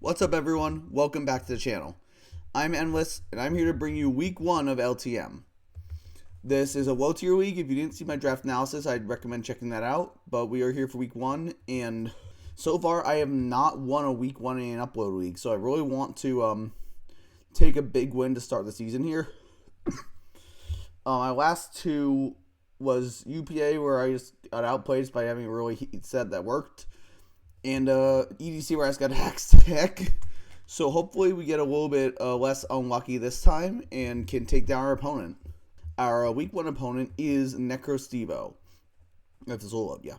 What's up, everyone? Welcome back to the channel. I'm Endless, and I'm here to bring you week 1 of LTM. This is a low tier week. If you didn't see my draft analysis, I'd recommend checking that out. But we are here for week 1, and so far I have not won a week 1 in an upload week. So I really want to take a big win to start the season here. My last two was UPA, where I just got outplayed by having a really heat set that worked. And EDC, where I just got hacked to heck. So hopefully we get a little bit less unlucky this time and can take down our opponent. Our week 1 opponent is Necrostevo. That's his whole up, yeah.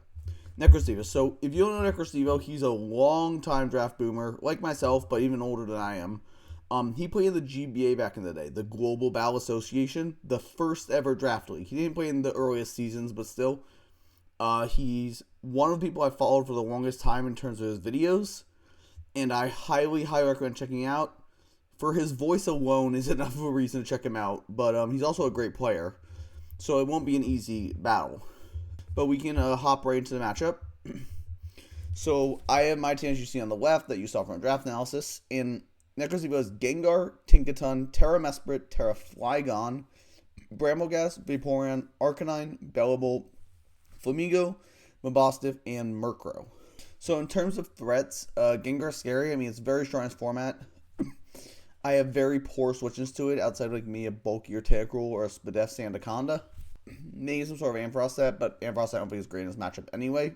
Necrostevo. So if you don't know Necrostevo, he's a long-time draft boomer, like myself, but even older than I am. He played in the GBA back in the day, the Global Battle Association, the first ever draft league. He didn't play in the earliest seasons, but still. He's one of the people I followed for the longest time in terms of his videos, and I highly recommend checking out. For his voice alone is enough of a reason to check him out, but he's also a great player, so it won't be an easy battle. But we can hop right into the matchup. So I have my team, as you see on the left, that you saw from a draft analysis, and Necrostevo is Gengar, Tinkaton, Terra Mesprit, Terra Flygon, Brambleghast, Vaporeon, Arcanine, Bellable, Flamigo, Mabosstiff, and Murkrow. So in terms of threats, Gengar's scary. I mean, it's very strong in its format. I have very poor switches to it, outside of like me a bulkier Tentacruel or a Spadef Sandaconda. Maybe some sort of Ampharos set, but Ampharos I don't think is great in this matchup anyway.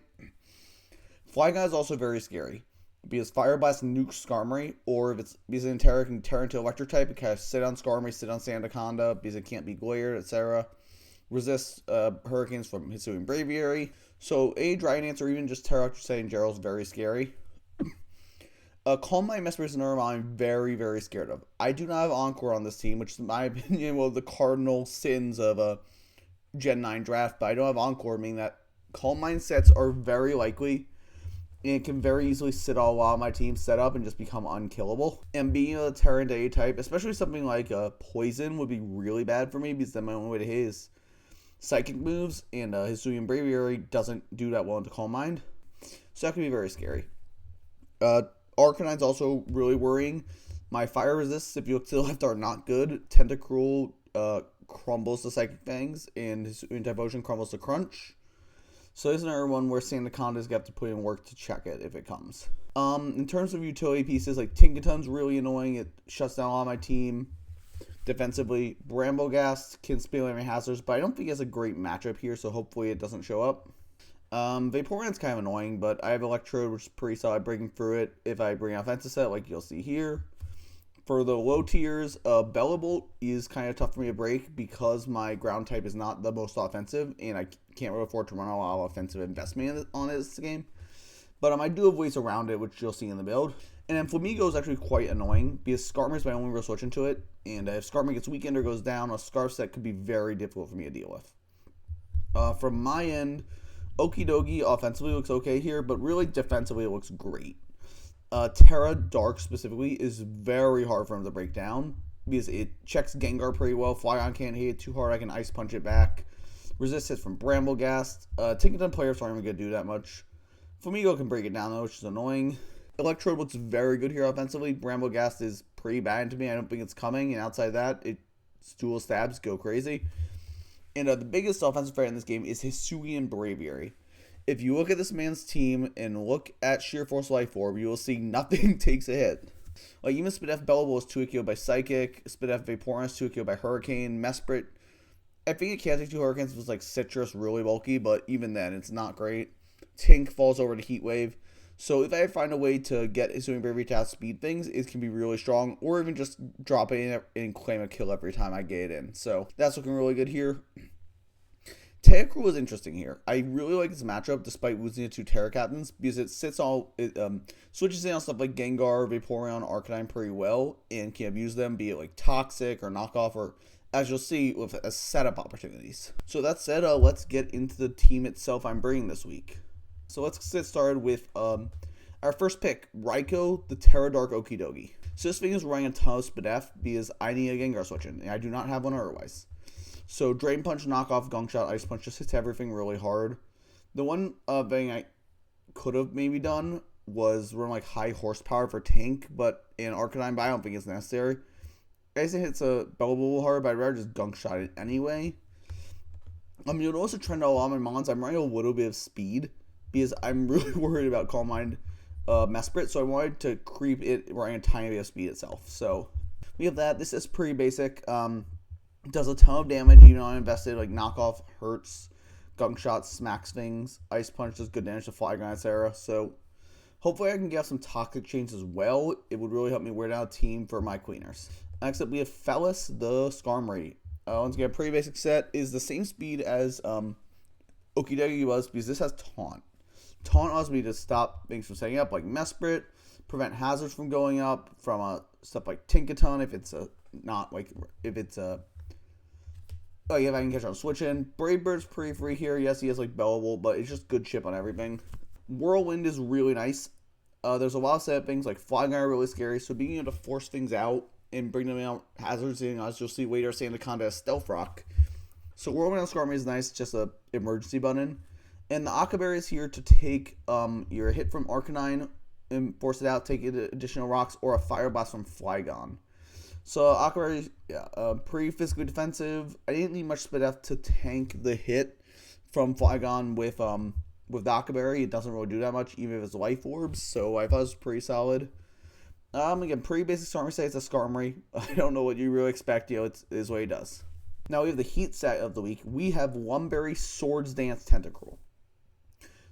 Flygon is also very scary, because Fire Blast nukes Skarmory, or if it's because in Terra, it can turn into Electric type, it can sit on Skarmory, sit on Sandaconda, because it can't be glared, etc. Resist Hurricanes from Hisuian Braviary. So a Drynance or even just Terra in general is very scary. Calm Mind, Mesprit, and Nerma I'm very scared of. I do not have Encore on this team, which is in my opinion one of the cardinal sins of a Gen 9 draft, but I don't have Encore, meaning that Calm Mind sets are very likely, and it can very easily sit on a lot of my team set up and just become unkillable. And being a Terra into A type, especially something like Poison, would be really bad for me, because then my only way to hit is Psychic moves, and Hisuian Braviary doesn't do that well into Calm Mind. So that can be very scary. Arcanine's also really worrying. My fire resists, if you look to the left, are not good. Tentacruel crumbles the Psychic Fangs, and Hisuian Typhlosion crumbles the Crunch. So there's another one where Sandaconda's got to put in work to check it if it comes. In terms of utility pieces, like Tinkaton's really annoying. It shuts down a lot of my team. Defensively, Brambleghast can spill any hazards, but I don't think he has a great matchup here, so hopefully it doesn't show up. Vaporeon's kind of annoying, but I have Electrode, which is pretty solid breaking through it if I bring out Fences set, like you'll see here. For the low tiers, Bellable is kind of tough for me to break because my ground type is not the most offensive, and I can't really afford to run a lot of offensive investment on it this game. But I do have ways around it, which you'll see in the build. And then Flamigo is actually quite annoying, because Skarmory is my only real switch into it. And if Skarmory gets weakened or goes down, a Scarf set could be very difficult for me to deal with. From my end, Okidogi offensively looks okay here, but really defensively it looks great. Terra Dark specifically is very hard for him to break down, because it checks Gengar pretty well. Flygon can't hit it too hard, I can Ice Punch it back. Resist hits from Brambleghast. Tinkaton players aren't even going to do that much. Flamigo can break it down though, which is annoying. Electrode looks very good here offensively. Brambleghast is pretty bad to me. I don't think it's coming. And outside that, its dual stabs go crazy. And the biggest offensive threat in this game is Hisuian Braviary. If you look at this man's team and look at Sheer Force Life Orb, you will see nothing takes a hit. Like even Spadef Bellable is 2-KO by Psychic. Spadef Vaporeon is 2-KO by Hurricane. Mesprit, I think it can't take 2 Hurricanes if it's like Citrus, really bulky, but even then, it's not great. Tink falls over to Heat Wave. So if I find a way to get Hisuian Braviary to outspeed things, it can be really strong, or even just drop it in and claim a kill every time I get it in. So that's looking really good here. Tentacruel is interesting here. I really like this matchup despite losing it to Terra Captains, because it switches in on stuff like Gengar, Vaporeon, Arcanine pretty well, and can abuse them, be it like Toxic or Knockoff, or as you'll see with setup opportunities. So that said, let's get into the team itself I'm bringing this week. So let's get started with our first pick, Raikou, the Terra Dark Okidogi. So this thing is running a ton of Spadef because I need a Gengar switch in, and I do not have one otherwise. So Drain Punch, Knockoff, Gunk Shot, Ice Punch just hits everything really hard. The one thing I could have maybe done was run like high horsepower for tank, but in Arcanine, but I don't think it's necessary. I guess it hits a bellable hard, but I'd rather just gunk shot it anyway. You'll notice a trend on a lot of my mons. I'm running a little bit of speed because I'm really worried about Calm Mind Mesprit, so I wanted to creep it running a tiny bit of speed itself. So we have that. This is pretty basic. Does a ton of damage even though I invested, like knockoff hurts, gunk shots, smacks things, ice punch does good damage to Flygon, etc. So hopefully I can get some toxic chains as well. It would really help me wear down a team for my queeners. Next up we have Fellis the Skarmory. Once again, pretty basic set, is the same speed as Okidogi was because this has Taunt. Taunt allows me to stop things from setting up, like Mesprit, prevent hazards from going up, from stuff like Tinkaton if it's oh yeah, if I can catch on switch in. Brave Bird's pretty free here. Yes, he has like Bellable, but it's just good chip on everything. Whirlwind is really nice. There's a lot of setup things like Flygon are really scary, so being able to force things out and bring them out hazards in, as you'll see later, Sandaconda has Stealth Rock. So Whirlwind on Skarmory is nice, just a emergency button. And the Akaberry is here to take your hit from Arcanine and force it out, take additional rocks, or a Fire Blast from Flygon. So Akaberry, pretty physically defensive. I didn't need much speed up to tank the hit from Flygon with the Akaberry. It doesn't really do that much, even if it's Life Orbs. So I thought it was pretty solid. Again, pretty basic Skarmory set. It's a Skarmory. I don't know what you really expect. It is what he does. Now we have the heat set of the week. We have Lumberry Swords Dance Tentacruel.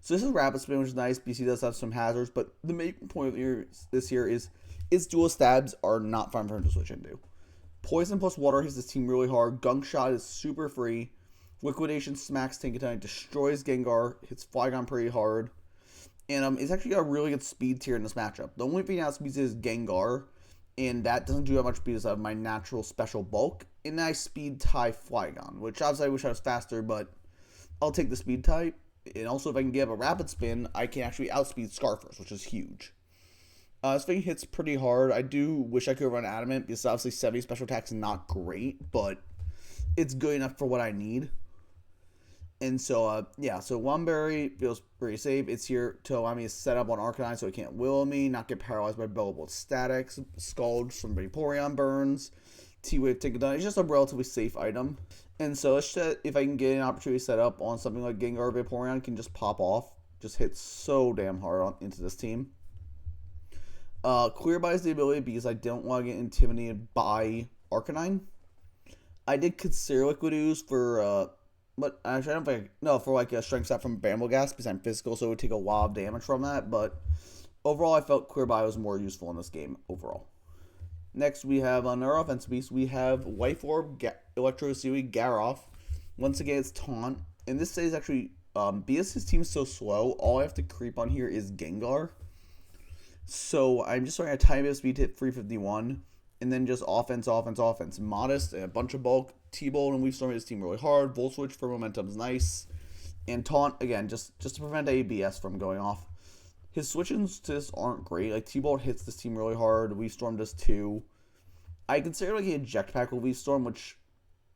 So this is Rapid Spin, which is nice because he does have some hazards. But the main point of this here is its dual stabs are not fun for him to switch into. Poison plus water hits this team really hard. Gunk Shot is super free. Liquidation smacks Tinkaton, destroys Gengar, hits Flygon pretty hard. And it's actually got a really good speed tier in this matchup. The only thing that outspeeds is Gengar, and that doesn't do that much because I have my natural special bulk. And I speed tie Flygon, which obviously I wish I was faster, but I'll take the speed type. And also if I can get a Rapid Spin, I can actually outspeed Scarfers, which is huge. This thing hits pretty hard. I do wish I could run Adamant because obviously 70 special attack is not great, but it's good enough for what I need. And so, so Lumberry feels pretty safe. It's here to allow me to set up on Arcanine so it can't will me, not get paralyzed by Bellable Statics, Scald from Vaporeon burns, T-Wave Tinkaton. It's just a relatively safe item. And so if I can get an opportunity to set up on something like Gengar or Vaporeon, can just pop off. Just hit so damn hard into this team. Clear by is the ability because I don't want to get intimidated by Arcanine. I did consider Liquid Ooze for... But actually, I don't think... No, for like a strength set from Bramble-Gas because I'm physical, so it would take a lot of damage from that. But overall, I felt Clear By was more useful in this game overall. Next, we have on our offensive piece, we have Life Orb, Electro Seaweed, Garoth. Once again, it's Taunt. And this is actually... because his team is so slow, all I have to creep on here is Gengar. So I'm just running a tiny bit of speed to hit 351. And then just offense. Modest, and a bunch of bulk. T-Bolt and Weave Storm his team really hard. Volt Switch for momentum is nice. And Taunt, again, just to prevent ABS from going off. His switch-ins to this aren't great. Like, T-Bolt hits this team really hard. Weave Storm does too. I consider like an Eject Pack with Weave Storm, which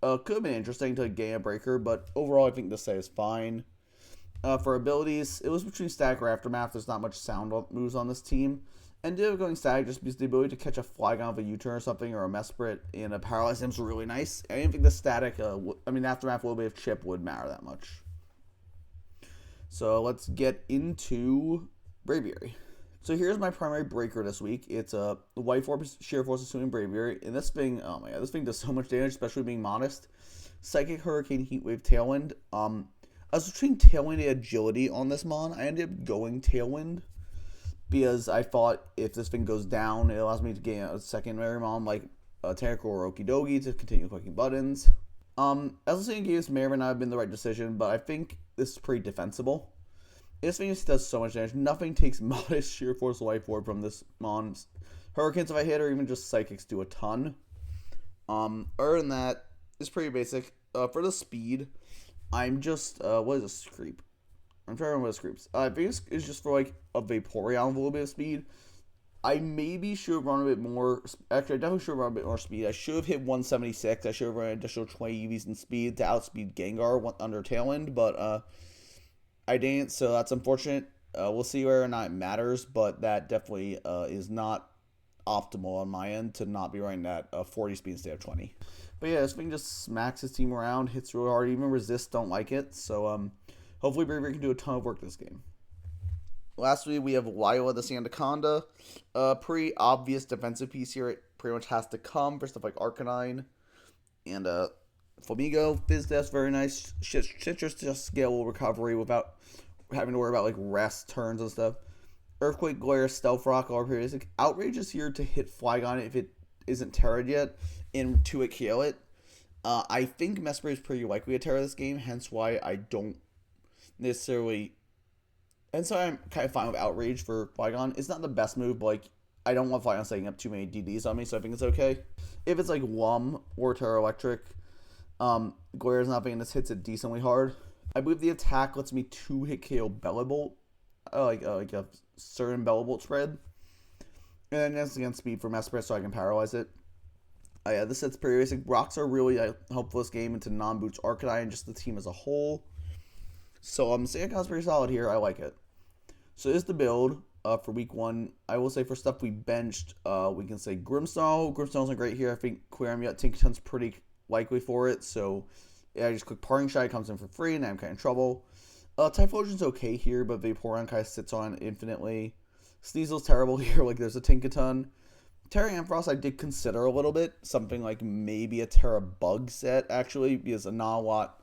could have been interesting to gain a breaker. But overall, I think this set is fine. For abilities, it was between Static or Aftermath. There's not much sound moves on this team. And ended up going Static just because the ability to catch a Flygon with a U-turn or something, or a Mesprit and a Paralyze him is really nice. I didn't think the Static, Aftermath, a little bit of chip would matter that much. So let's get into Braviary. So here's my primary breaker this week. It's a White Orb Sheer Force assuming Braviary. And this thing, oh my god, this thing does so much damage, especially being modest. Psychic Hurricane, Heat Wave, Tailwind. I was between Tailwind and Agility on this mon. I ended up going Tailwind because I thought if this thing goes down, it allows me to gain a secondary mon like Tentacruel or Okidogi to continue clicking buttons. As I was saying, this may or may not have been the right decision, but I think this is pretty defensible. This thing just does so much damage. Nothing takes modest Sheer Force Life Orb from this mon. Hurricanes if I hit, or even just Psychics do a ton. Other than that, it's pretty basic. For the speed, I'm just, what is this creep? I'm trying to remember what this creeps. I think it's just for like a Vaporeon with a little bit of speed. I maybe should have run a bit more. Actually, I definitely should have run a bit more speed. I should have hit 176. I should have run an additional 20 EVs in speed to outspeed Gengar under Tailwind, but I didn't, so that's unfortunate. We'll see whether or not it matters, but that definitely is not optimal on my end to not be running that 40 speed instead of 20. But yeah, this thing just smacks his team around, hits really hard. Even resists don't like it. So hopefully Bravery can do a ton of work this game. Lastly, we have Lila the Sandaconda. Pretty obvious defensive piece here. It pretty much has to come for stuff like Arcanine. And Flamigo, Fizzdeath, very nice. Citrus just scalable recovery without having to worry about like rest turns and stuff. Earthquake, Glare, Stealth Rock, all periods. Outrage is here to hit Flygon if it isn't Terra'd yet, and to it KO it. I think Mesprit is pretty likely to Terra this game, hence why I don't necessarily. And so I'm kind of fine with Outrage for Flygon. It's not the best move, but like I don't want Flygon setting up too many DDs on me, so I think it's okay. If it's like Lum or Terra Electric, Glare is not being this hits it decently hard. I believe the attack lets me 2-hit KO Bellibolt, like a certain Bellibolt spread. And then that's against speed for Mesprit, so I can paralyze it. Yeah, this set's pretty basic. Rocks are really helpful this game into non-boots Arcanine and just the team as a whole. So Sandaconda's pretty solid here. I like it. So this is the build for week 1. I will say for stuff we benched, we can say Grimmsnarl. Grimmsnarl's not great here. I think Queermute Tinkaton's pretty likely for it. So yeah, I just click Parting Shot. It comes in for free, and I'm kind of in trouble. Typhlosion's okay here, but Vaporeon kind of sits on infinitely. Sneasel's terrible here. Like there's a Tinkaton. Terra Ampharos I did consider a little bit. Something like maybe a Terra Bug set, actually, because not a lot.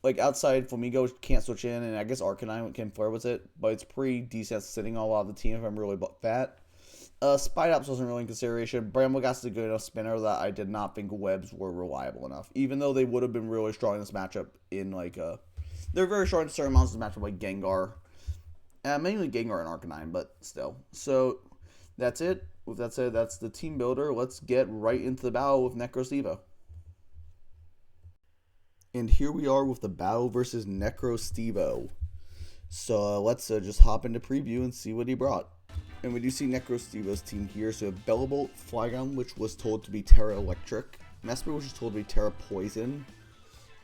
Like outside Flamigo can't switch in, and I guess Arcanine can flare with it, but it's pretty decent sitting on a lot of the team if I'm really fat. Spidops wasn't really in consideration. Bramblegast is a good enough spinner that I did not think webs were reliable enough, even though they would have been really strong in this matchup. They're very strong in certain amounts of this matchup, like Gengar, mainly Gengar and Arcanine, but still. So that's it. With that said, that's the team builder. Let's get right into the battle with Necrostevo. And here we are with the battle versus Necrostevo. So let's just hop into preview and see what he brought. And we do see Necrostevo's team here. So Bellibolt, Flygon, which was told to be Terra Electric. Mesprit, which was told to be Terra Poison.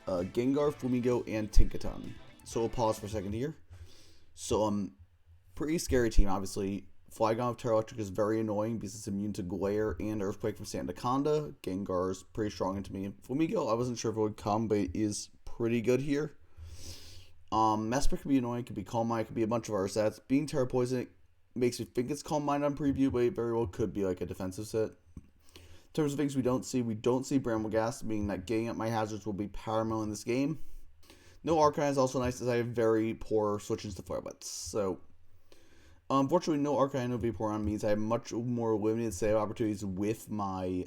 Gengar, Flamigo, and Tinkaton. So we'll pause for a second here. So pretty scary team, obviously. Flygon of Terra Electric is very annoying because it's immune to Glare and Earthquake from Sandaconda. Gengar is pretty strong into me. Flamigo, I wasn't sure if it would come, but it is pretty good here. Mesprit could be annoying, it could be Calm Mind, it could be a bunch of our sets. Being Terra Poison, it makes me think it's Calm Mind on preview, but it very well could be like a defensive set. In terms of things we don't see Bramblegast, meaning that getting up my hazards will be paramount in this game. No Arcanine is also nice, as I have very poor switches to Flare Blitz. So unfortunately, no Arcanine, no Vaporeon means I have much more limited save opportunities with my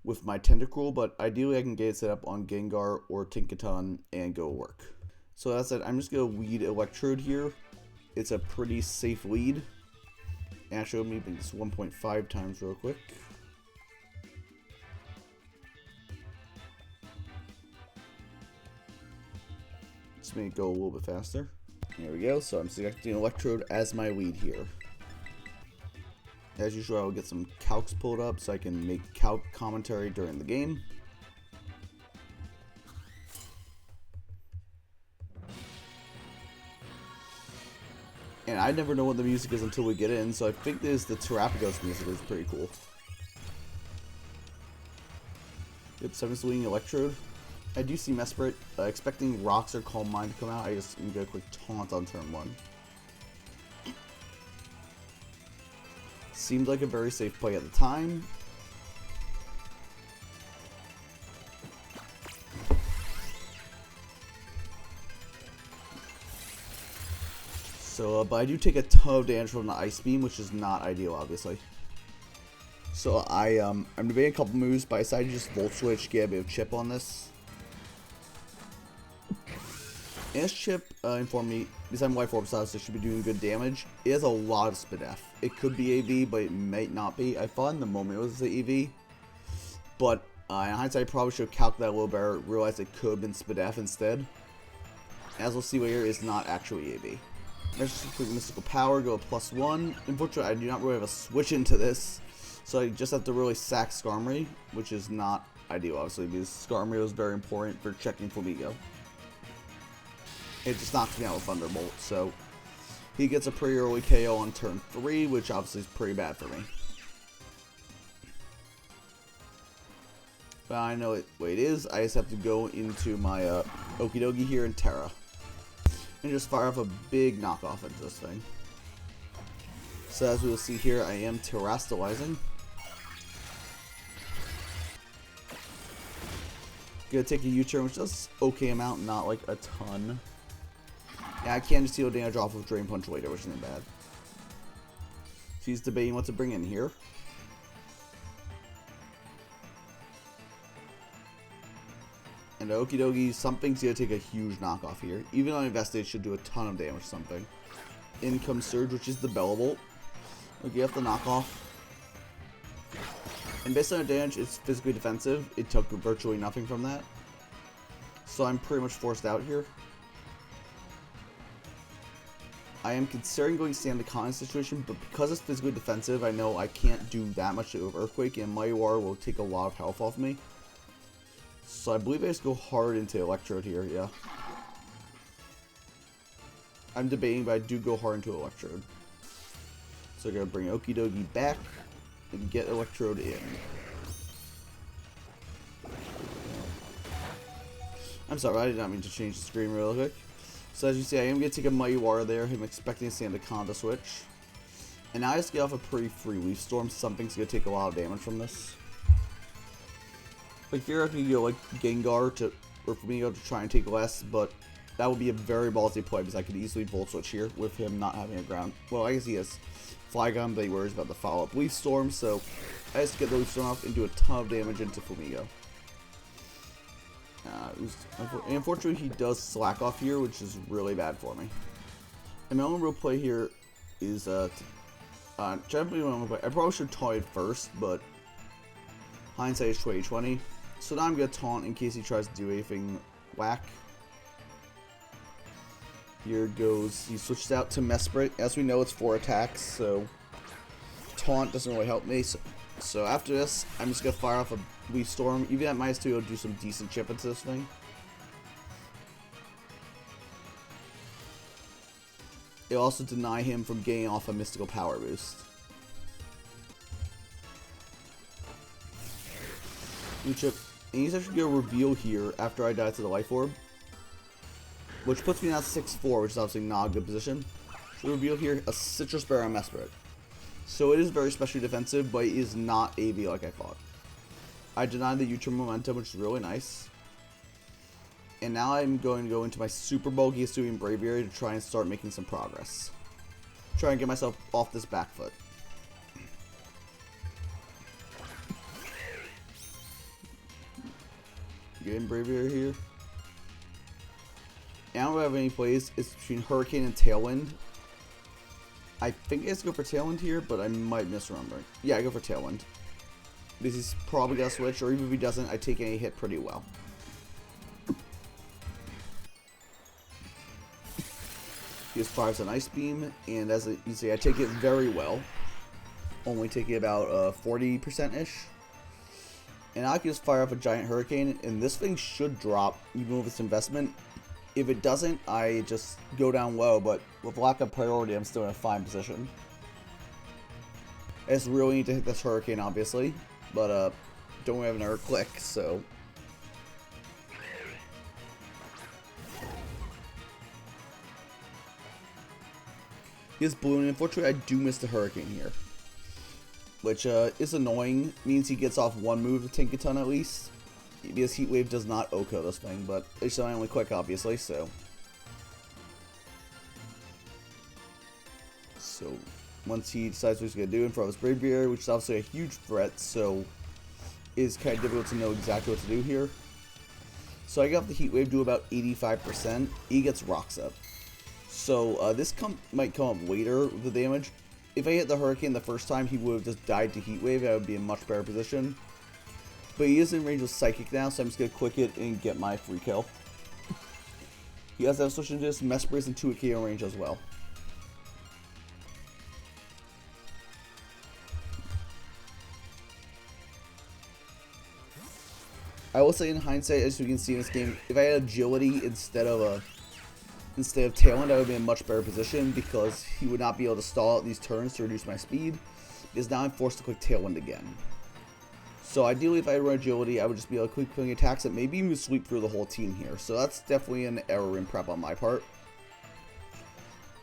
Tentacruel, but ideally I can get it set up on Gengar or Tinkaton and go work. So that said, I'm just going to lead Electrode here. It's a pretty safe lead. Actually, let me make this 1.5 times real quick. Let's make it go a little bit faster. There we go. So I'm selecting Electrode as my lead here. As usual, I'll get some calcs pulled up so I can make calc commentary during the game. And I never know what the music is until we get in, so I think this the Terrapagos music is pretty cool. Yep, 7th swinging Electrode. I do see Mesprit, expecting Rocks or Calm Mind to come out. I just get a quick taunt on turn 1. Seemed like a very safe play at the time. So, but I do take a ton of damage from the Ice Beam, which is not ideal, obviously. So I'm debating a couple moves, but I decided to just Volt Switch, get a bit of chip on this. And this chip informed me, because I'm Life Orb style, so it should be doing good damage. It has a lot of Spidef. It could be AV, but it might not be. I thought in the moment it was the EV. But in hindsight, I probably should have calculated a little better, realized it could have been Spidef instead. As we'll see here, it's not actually AV. Let's just complete Mystical Power, go +1. Unfortunately, I do not really have a switch into this, so I just have to really sack Skarmory, which is not ideal, obviously, because Skarmory was very important for checking Flamigo. It just knocks me out with Thunderbolt, so He gets a pretty early KO on turn 3, which obviously is pretty bad for me. But I know what it is. I just have to go into my Okie Dokie here in Terra. And just fire off a big knockoff into this thing. So as we will see here, I am terastallizing. Gonna take a U-turn, which does okay amount, not like a ton. Yeah, I can just deal damage off of Drain Punch later, which isn't bad. She's debating what to bring in here. And Okie Dokie, something's gonna take a huge knockoff here. Even on Investigate, should do a ton of damage to something. In comes Surge, which is the Bellavolt. Okay, you have to knock off. And based on the damage, it's physically defensive. It took virtually nothing from that. So I'm pretty much forced out here. I am considering going stand the con situation, but because it's physically defensive, I know I can't do that much to Earthquake, and Mighty War will take a lot of health off me. So I believe I just go hard into Electrode here, yeah. I'm debating, but I do go hard into Electrode. So I'm going to bring Okie Dokie back and get Electrode in. I'm sorry, I did not mean to change the screen real quick. So as you see, I am going to take a Mighty Water there. I'm expecting to stand the con to switch. And now I just get off a pretty free Leaf Storm. Something's going to take a lot of damage from this. Like here I can go like Gengar to, or for me to try and take less, but that would be a very ballsy play because I could easily Volt Switch here with him not having a ground. Well, I guess he has Flygon, but he worries about the follow-up Leaf Storm, so I just get the Leaf Storm off and do a ton of damage into Fumigo. Unfortunately, he does slack off here, which is really bad for me. And my only real play here is generally my only play. I probably should taunt it first, but hindsight is 20/20. So now I'm gonna taunt in case he tries to do anything whack. Here goes. He switches out to Mesprit. As we know, it's 4 attacks, so taunt doesn't really help me. So after this, I'm just gonna fire off a Leaf Storm. Even at -2, it'll do some decent chip into this thing. It'll also deny him from getting off a Mystical Power Boost. New chip. And he's actually gonna reveal here after I die to the Life Orb, which puts me now at 6-4, which is obviously not a good position. So reveal here a Citrus Berry on Mesprit. So it is very specially defensive, but it is not AV like I thought. I denied the U-turn momentum, which is really nice. And now I'm going to go into my super bulky Hisuian Braviary to try and start making some progress. Try and get myself off this back foot. Getting Braviary here. And I don't have any plays. It's between Hurricane and Tailwind. I think I just go for Tailwind here, but I might misremember. Yeah, I go for Tailwind. This is probably gonna switch, or even if he doesn't, I take any hit pretty well. He just fires an Ice Beam, and as you see, I take it very well. Only taking about 40%-ish. And I can just fire off a Giant Hurricane, and this thing should drop, even with its investment. If it doesn't, I just go down low, but with lack of priority, I'm still in a fine position. I just really need to hit this Hurricane, obviously, but don't have another click, so. He is Balloon. Unfortunately, I do miss the Hurricane here, which is annoying. Means he gets off one move to Tinkaton at least. Because Heat Wave does not OHKO this thing, but it's my only quick, obviously, so. So, once he decides what he's going to do in front of his Braviary, which is obviously a huge threat, so it's kind of difficult to know exactly what to do here. So I got the Heat Wave do about 85%. He gets Rocks up. So this might come up later with the damage. If I hit the Hurricane the first time, he would have just died to Heat Wave. I would be in a much better position. But he is in range with Psychic now, so I'm just going to quick it and get my free kill. He has that switch into this. Mesprit is in 2 KO range as well. I will say in hindsight, as you can see in this game, if I had agility instead of instead of Tailwind, I would be in a much better position because he would not be able to stall out these turns to reduce my speed, because now I'm forced to click Tailwind again. So ideally, if I run Agility, I would just be able to click clicking attacks that maybe even sweep through the whole team here. So that's definitely an error in prep on my part.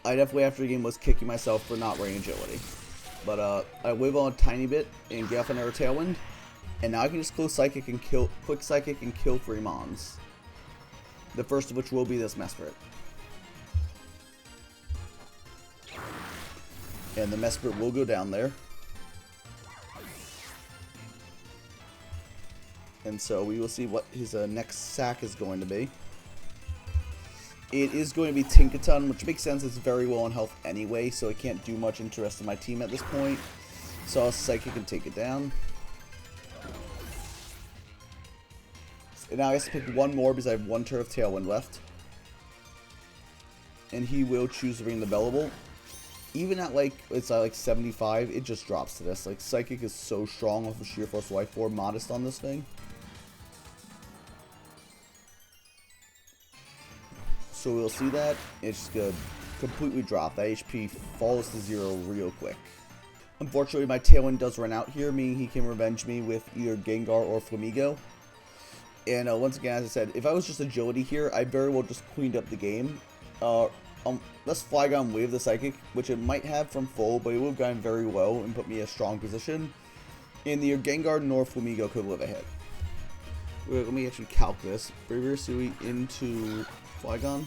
I definitely, after the game, was kicking myself for not running Agility. But I live on a tiny bit and get off another Tailwind, and now I can just close Psychic and kill, quick Psychic and kill 3 Mons. The first of which will be this Mesprit. And the Mesprit will go down there. And so we will see what his next sack is going to be. It is going to be Tinkaton, which makes sense. It's very low on health anyway, so it can't do much to the rest of my team at this point. So I'll Psychic and take it down. And now I have to pick one more because I have 1 turn of Tailwind left. And he will choose to bring the Bellable. Even at like, it's like 75, it just drops to this. Like, Psychic is so strong off of Sheer Force Life 4 Modest on this thing. So we'll see that. It's just going to completely drop. That HP falls to 0 real quick. Unfortunately, my Tailwind does run out here, meaning he can revenge me with either Gengar or Flamigo. And once again, as I said, if I was just Agility here, I very well just cleaned up the game. Let's Flygon Wave the Psychic, which it might have from full, but it would have gone very low and put me in a strong position. And neither Gengar nor Flamigo could live ahead. Wait, let me actually calc this. Braviary Sui into Flygon.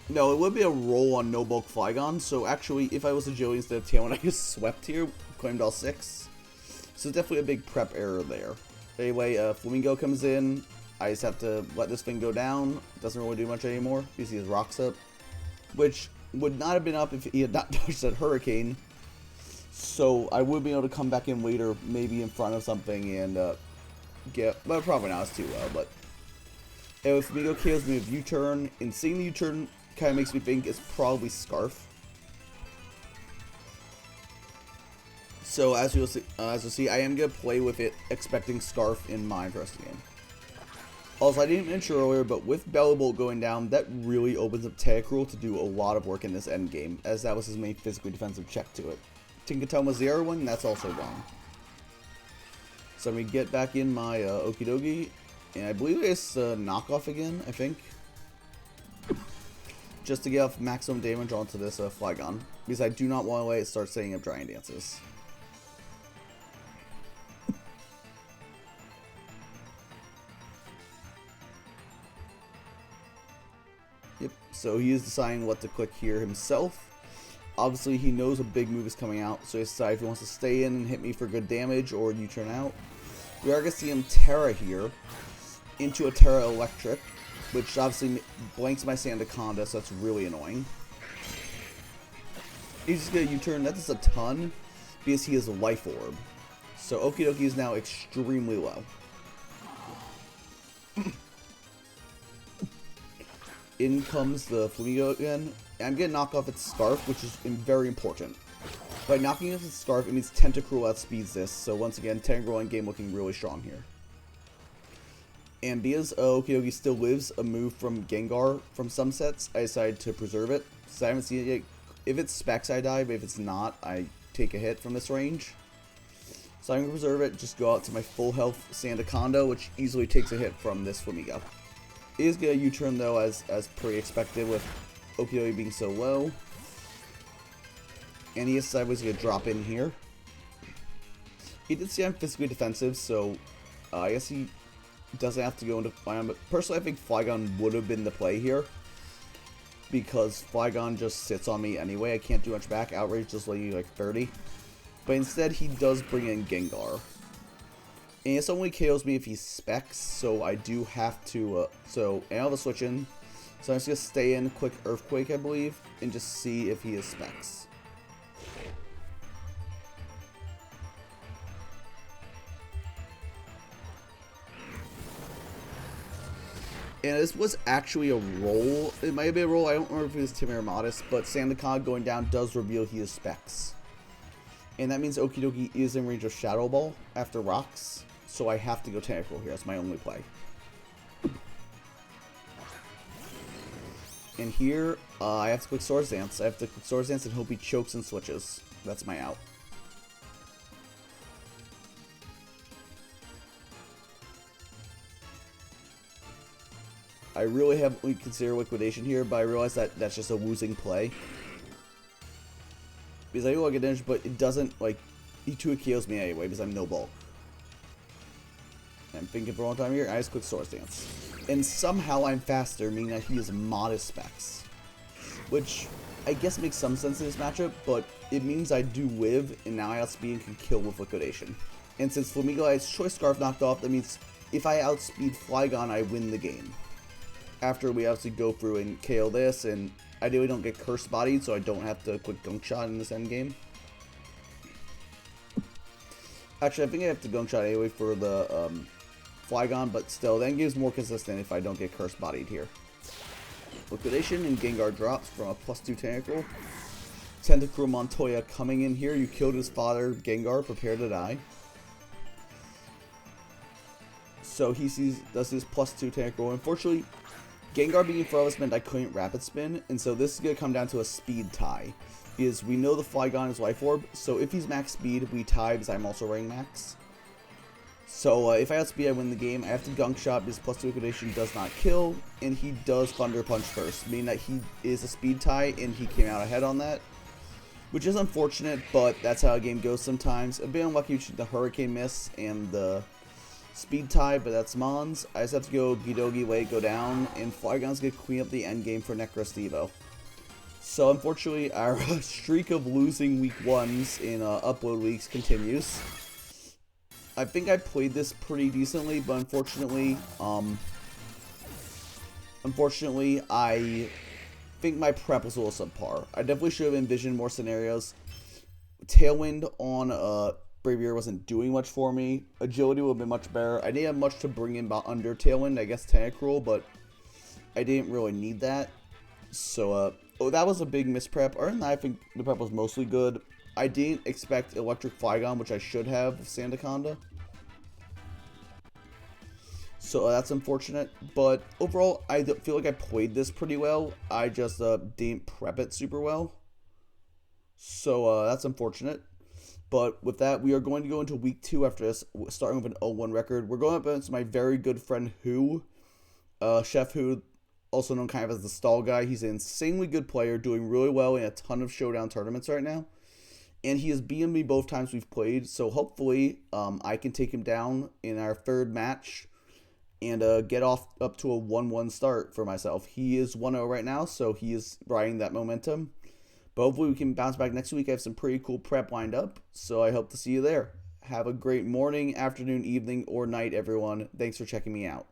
No, it would be a roll on no bulk Flygon. So actually, if I was Agility instead of Tailwind, I just swept here, claimed all 6. So definitely a big prep error there. Anyway, Flamigo comes in. I just have to let this thing go down. Doesn't really do much anymore because he has Rocks up, which would not have been up if he had not dodged that Hurricane. So I would be able to come back in later, maybe in front of something and get, but probably not, it's too low. But if Flamigo kills me with U-turn, and seeing the U-turn kind of makes me think it's probably Scarf. So as you'll see, I am gonna play with it, expecting Scarf in mind for the rest of the game. Also, I didn't mention earlier, but with Bellibolt going down, that really opens up Tentacruel to do a lot of work in this end game, as that was his main physically defensive check to it. Tinkaton was the other one, and that's also wrong. So we get back in my Okidogi, and I believe it's knockoff again, I think. Just to get off maximum damage onto this Flygon, because I do not want to let it start setting up Giant Dances. Yep, so he is deciding what to click here himself. Obviously, he knows a big move is coming out, so he decides if he wants to stay in and hit me for good damage or U-turn out. We are going to see him Terra here into a Terra Electric, which obviously blanks my Sandaconda, so that's really annoying. He's just going to U-turn. That does a ton because he has a Life Orb. So Okidogi is now extremely low. In comes the Flamigo again. I'm going to knock off its Scarf, which is very important. By knocking off its Scarf, it means Tentacruel outspeeds this. So once again, Tentacruel in game looking really strong here. And because Okidogi still lives a move from Gengar from some sets, I decided to preserve it. So I haven't seen it yet. If it's Specs, I die, but if it's not, I take a hit from this range. So I'm going to preserve it, just go out to my full health Sandaconda, which easily takes a hit from this Flamigo. It is going to U-turn though, as pretty expected with Okidogi being so low. And he decided was going to drop in here. He did see I'm physically defensive, so I guess he doesn't have to go into Flygon. But personally, I think Flygon would have been the play here, because Flygon just sits on me anyway. I can't do much back. Outrage just letting you like 30. But instead, he does bring in Gengar. And it only KOs me if he specs, so I do have to, and I'll have a switch in. So I'm just going to stay in, quick Earthquake, I believe, and just see if he is specs. And this was actually a roll. It might have been a roll. I don't remember if it was Timmy or Modest, but Sandaconda going down does reveal he is specs. And that means Okidogi is in range of Shadow Ball after Rocks. So I have to go Tentacruel here. That's my only play. And here, I have to click Swords Dance. I have to click Swords Dance and hope he chokes and switches. That's my out. I really heavily consider Liquidation here, but I realize that that's just a losing play. Because I do like a damage, but it doesn't, like, he 2 kills me anyway, because I'm no bulk. I'm thinking for a long time here, I just click Swords Dance. And somehow I'm faster, meaning that he has modest specs. Which, I guess makes some sense in this matchup, but it means I do live, and now I outspeed and can kill with Liquidation. And since Flamingo has Choice Scarf knocked off, that means if I outspeed Flygon, I win the game. After we obviously go through and KO this, and ideally don't get Curse Bodied, so I don't have to click Gunk Shot in this endgame. Actually, I think I have to Gunk Shot anyway for the Flygon, but still, the endgame is more consistent if I don't get Curse Bodied here. Liquidation and Gengar drops from a +2 Tentacruel. Tentacruel Montoya coming in here. You killed his father, Gengar, prepare to die. So he does his +2 Tentacruel. Unfortunately, Gengar being Frost meant I couldn't Rapid Spin, and so this is going to come down to a speed tie. Because we know the Flygon is Life Orb, so if he's max speed, we tie because I'm also running max. So if I outspeed, I win the game. I have to Gunk Shot because +2 Liquidation does not kill, and he does Thunder Punch first, meaning that he is a speed tie, and he came out ahead on that. Which is unfortunate, but that's how a game goes sometimes. A bit unlucky with the Hurricane miss and the speed tie, but that's Mons. I just have to go Gidogi, let it go down, and Flygon's going to clean up the end game for Necrostevo. So unfortunately, our streak of losing week 1s in upload weeks continues. I think I played this pretty decently, but unfortunately, I think my prep was a little subpar. I definitely should have envisioned more scenarios. Tailwind on Bravier wasn't doing much for me. Agility would have been much better. I didn't have much to bring in under Tailwind, I guess Tentacruel, but I didn't really need that. So, that was a big misprep. Other than that, I think the prep was mostly good. I didn't expect Electric Flygon, which I should have with Sandaconda. So that's unfortunate. But overall, I feel like I played this pretty well. I just didn't prep it super well. So that's unfortunate. But with that, we are going to go into week 2 after this, starting with an 0-1 record. We're going up against my very good friend Who, Chef Who, also known kind of as the stall guy. He's an insanely good player, doing really well in a ton of showdown tournaments right now. And he has beaten me both times we've played, so hopefully I can take him down in our 3rd match and get off up to a 1-1 start for myself. He is 1-0 right now, so he is riding that momentum. But hopefully we can bounce back next week. I have some pretty cool prep lined up, so I hope to see you there. Have a great morning, afternoon, evening, or night, everyone. Thanks for checking me out.